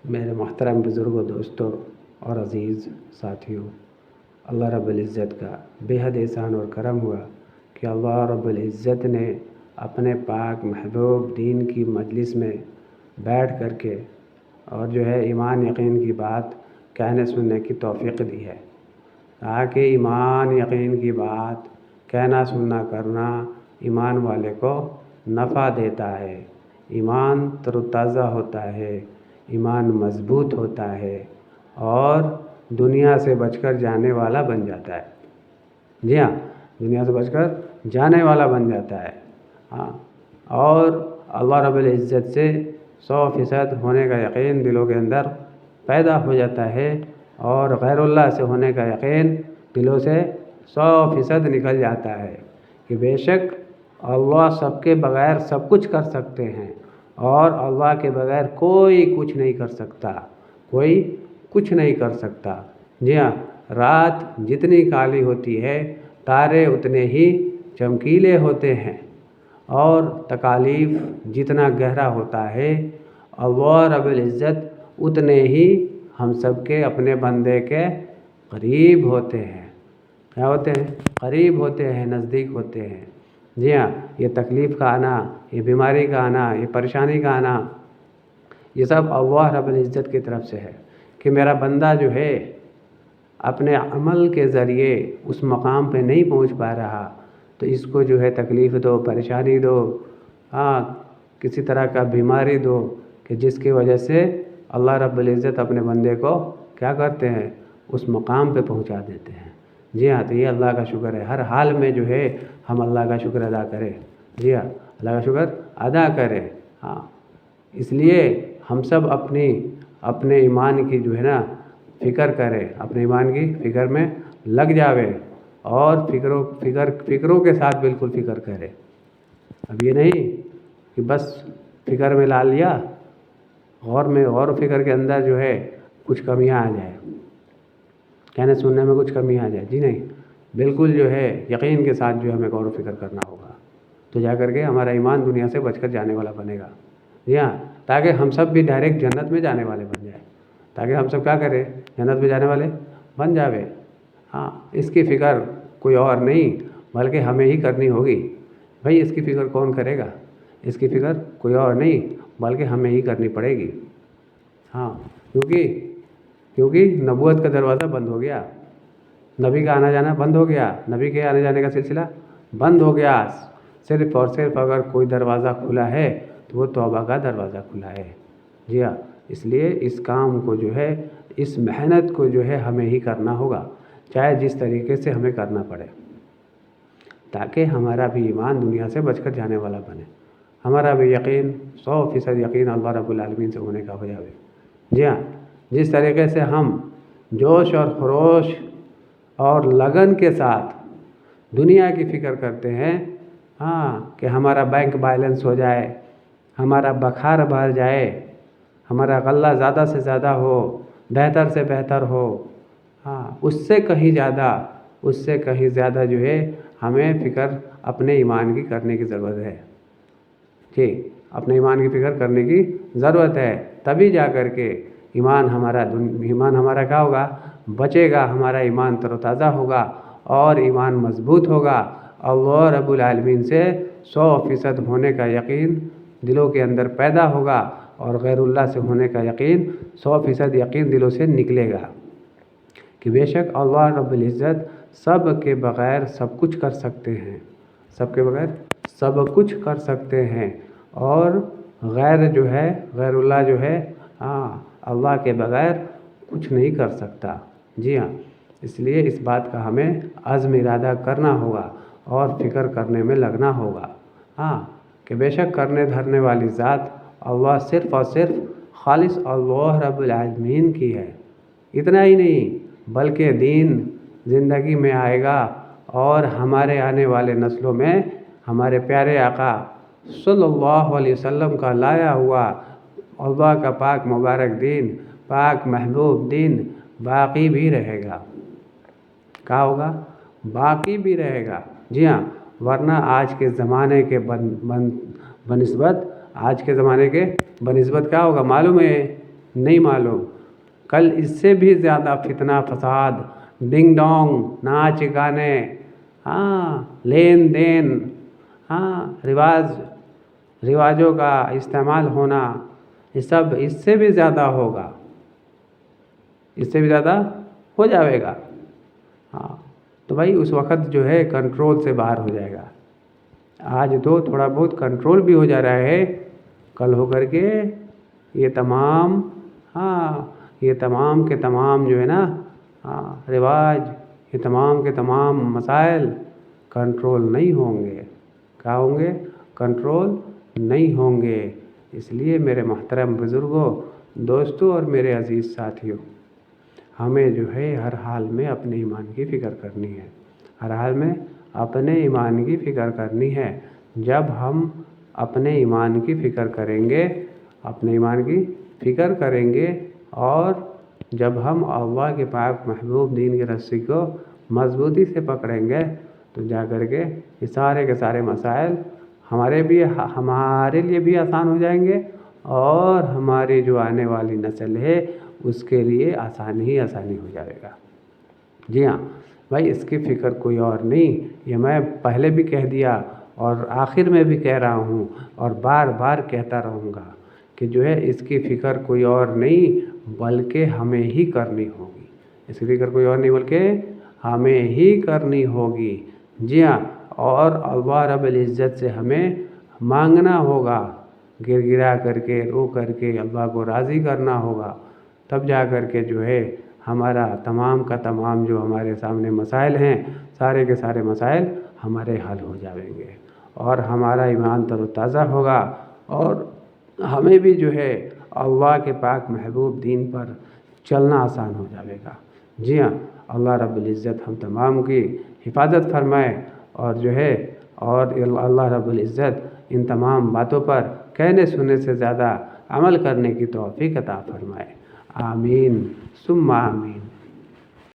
میرے محترم بزرگوں، دوستوں اور عزیز ساتھیوں، اللہ رب العزت کا بے حد احسان اور کرم ہوا کہ اللہ رب العزت نے اپنے پاک محبوب دین کی مجلس میں بیٹھ کر کے اور ایمان یقین کی بات کہنے سننے کی توفیق دی ہے، تاکہ ایمان یقین کی بات کہنا سننا کرنا ایمان والے کو نفع دیتا ہے، ایمان تر و تازہ ہوتا ہے، ایمان مضبوط ہوتا ہے اور دنیا سے بچ کر جانے والا بن جاتا ہے۔ جی ہاں، دنیا سے بچ کر جانے والا بن جاتا ہے۔ ہاں، اور اللہ رب العزت سے 100% ہونے کا یقین دلوں کے اندر پیدا ہو جاتا ہے، اور غیر اللہ سے ہونے کا یقین دلوں سے 100% نکل جاتا ہے کہ بے شک اللہ سب کے بغیر سب کچھ کر سکتے ہیں، اور اللہ کے بغیر کوئی کچھ نہیں کر سکتا، کوئی کچھ نہیں کر سکتا۔ جی ہاں، رات جتنی کالی ہوتی ہے تارے اتنے ہی چمکیلے ہوتے ہیں، اور تکالیف جتنا گہرا ہوتا ہے اللہ رب العزت اتنے ہی ہم سب کے اپنے بندے کے قریب ہوتے ہیں۔ کیا ہوتے ہیں؟ قریب ہوتے ہیں، نزدیک ہوتے ہیں۔ جی ہاں، یہ تکلیف کا آنا، یہ بیماری کا آنا، یہ پریشانی کا آنا، یہ سب اللہ رب العزت کی طرف سے ہے کہ میرا بندہ اپنے عمل کے ذریعے اس مقام پہ نہیں پہنچ پا رہا، تو اس کو تکلیف دو، پریشانی دو، کسی طرح کا بیماری دو کہ جس کی وجہ سے اللہ رب العزت اپنے بندے کو کیا کرتے ہیں؟ اس مقام پہ پہنچا دیتے ہیں۔ جی ہاں، تو یہ اللہ کا شکر ہے، ہر حال میں ہم اللہ کا شکر ادا کریں۔ جی ہاں، اللہ کا شکر ادا کریں۔ ہاں، اس لیے ہم سب اپنے ایمان کی فکر کریں، اپنے ایمان کی فکر میں لگ جاوے، اور فکروں کے ساتھ بالکل فکر کرے۔ اب یہ نہیں کہ بس فکر میں لا لیا، غور و فکر کے اندر کچھ کمیاں آ جائے، کہنے سننے میں کچھ کمی آ جائے۔ جی نہیں، بالکل یقین کے ساتھ ہمیں غور و فکر کرنا ہوگا، تو جا کر کے ہمارا ایمان دنیا سے بچ کر جانے والا بنے گا۔ جی ہاں، تاکہ ہم سب بھی ڈائریکٹ جنت میں جانے والے بن جائیں، تاکہ ہم سب کیا کریں؟ جنت میں جانے والے بن جاوے۔ ہاں، اس کی فکر کوئی اور نہیں بلکہ ہمیں ہی کرنی ہوگی۔ بھائی، اس کی فکر کون کرے گا؟ اس کی فکر کوئی اور نہیں بلکہ ہمیں ہی کرنی پڑے گی۔ ہاں، کیونکہ نبوت کا دروازہ بند ہو گیا، نبی کا آنا جانا بند ہو گیا، نبی کے آنے جانے کا سلسلہ بند ہو گیا۔ صرف اور صرف اگر کوئی دروازہ کھلا ہے تو وہ توبہ کا دروازہ کھلا ہے۔ جی ہاں، اس لیے اس کام کو اس محنت کو ہمیں ہی کرنا ہوگا، چاہے جس طریقے سے ہمیں کرنا پڑے، تاکہ ہمارا بھی ایمان دنیا سے بچ کر جانے والا بنے، ہمارا بھی یقین 100% یقین اللہ رب العالمین سے ہونے کا ہو جائے۔ جی ہاں، جس طریقے سے ہم جوش اور خروش اور لگن کے ساتھ دنیا کی فکر کرتے ہیں، کہ ہمارا بینک بیلنس ہو جائے، ہمارا بخار بڑھ جائے، ہمارا غلہ زیادہ سے زیادہ ہو، بہتر سے بہتر ہو، اس سے کہیں زیادہ ہمیں فکر اپنے ایمان کی کرنے کی ضرورت ہے۔ جی، اپنے ایمان کی فکر کرنے کی ضرورت ہے، تبھی جا کر کے ایمان ہمارا کیا ہوگا؟ بچے گا، ہمارا ایمان تر و تازہ ہوگا اور ایمان مضبوط ہوگا۔ اللہ رب العالمین سے 100% ہونے کا یقین دلوں کے اندر پیدا ہوگا، اور غیر اللہ سے ہونے کا یقین 100% یقین دلوں سے نکلے گا کہ بے شک اللہ رب العزت سب کے بغیر سب کچھ کر سکتے ہیں، سب کے بغیر سب کچھ کر سکتے ہیں، اور غیر اللہ اللہ کے بغیر کچھ نہیں کر سکتا۔ جی ہاں، اس لیے اس بات کا ہمیں عزم ارادہ کرنا ہوگا اور فکر کرنے میں لگنا ہوگا، کہ بے شک کرنے دھرنے والی ذات اللہ صرف اور صرف خالص اللہ رب العالمین کی ہے۔ اتنا ہی نہیں بلکہ دین زندگی میں آئے گا، اور ہمارے آنے والے نسلوں میں ہمارے پیارے آقا صلی اللہ علیہ وسلم کا لایا ہوا اللہ کا پاک مبارک دین، پاک محبوب دین باقی بھی رہے گا۔ کیا ہوگا؟ باقی بھی رہے گا۔ جی ہاں، ورنہ آج کے زمانے کے بنسبت کیا ہوگا معلوم ہے؟ نہیں معلوم، کل اس سے بھی زیادہ فتنہ فساد، ڈنگ ڈونگ، ناچ گانے، لین دین، رواجوں کا استعمال ہونا، یہ سب اس سے بھی زیادہ ہوگا، اس سے بھی زیادہ ہو جائے گا۔ تو بھائی اس وقت جو ہے کنٹرول سے باہر ہو جائے گا۔ آج تو تھوڑا بہت کنٹرول بھی ہو جا رہا ہے، کل ہو کر کے یہ تمام کے تمام جو ہے نا رواج، یہ تمام کے تمام مسائل کنٹرول نہیں ہوں گے۔ کیا ہوں گے؟ کنٹرول نہیں ہوں گے۔ اس لیے میرے محترم بزرگوں، دوستوں اور میرے عزیز ساتھیوں، ہمیں جو ہے ہر حال میں اپنے ایمان کی فکر کرنی ہے، ہر حال میں اپنے ایمان کی فکر کرنی ہے۔ جب ہم اپنے ایمان کی فکر کریں گے، اپنے ایمان کی فکر کریں گے، اور جب ہم اللہ کے پاک محبوب دین کی رسی کو مضبوطی سے پکڑیں گے تو جا کر کے یہ سارے کے سارے مسائل ہمارے لیے بھی آسان ہو جائیں گے، اور ہماری جو آنے والی نسل ہے اس کے لیے آسانی ہو جائے گا۔ جی ہاں بھائی، اس کی فکر کوئی اور نہیں، یہ میں پہلے بھی کہہ دیا اور آخر میں بھی کہہ رہا ہوں اور بار بار کہتا رہوں گا کہ جو ہے اس کی فکر کوئی اور نہیں بلکہ ہمیں ہی کرنی ہوگی۔ اس کی فکر کوئی اور نہیں بلکہ ہمیں ہی کرنی ہوگی۔ جی ہاں، اور اللہ رب العزت سے ہمیں مانگنا ہوگا، گر گرا کر کے، رو کر کے اللہ کو راضی کرنا ہوگا، تب جا کر کے جو ہے ہمارا تمام کا تمام جو ہمارے سامنے مسائل ہیں، سارے کے سارے مسائل ہمارے حل ہو جائیں گے، اور ہمارا ایمان تر و تازہ ہوگا، اور ہمیں بھی جو ہے اللہ کے پاک محبوب دین پر چلنا آسان ہو جائے گا۔ جی ہاں، اللہ رب العزت ہم تمام کی حفاظت فرمائے، اور جو ہے اور اللہ رب العزت ان تمام باتوں پر کہنے سننے سے زیادہ عمل کرنے کی توفیق عطا فرمائے۔ آمین ثم آمین۔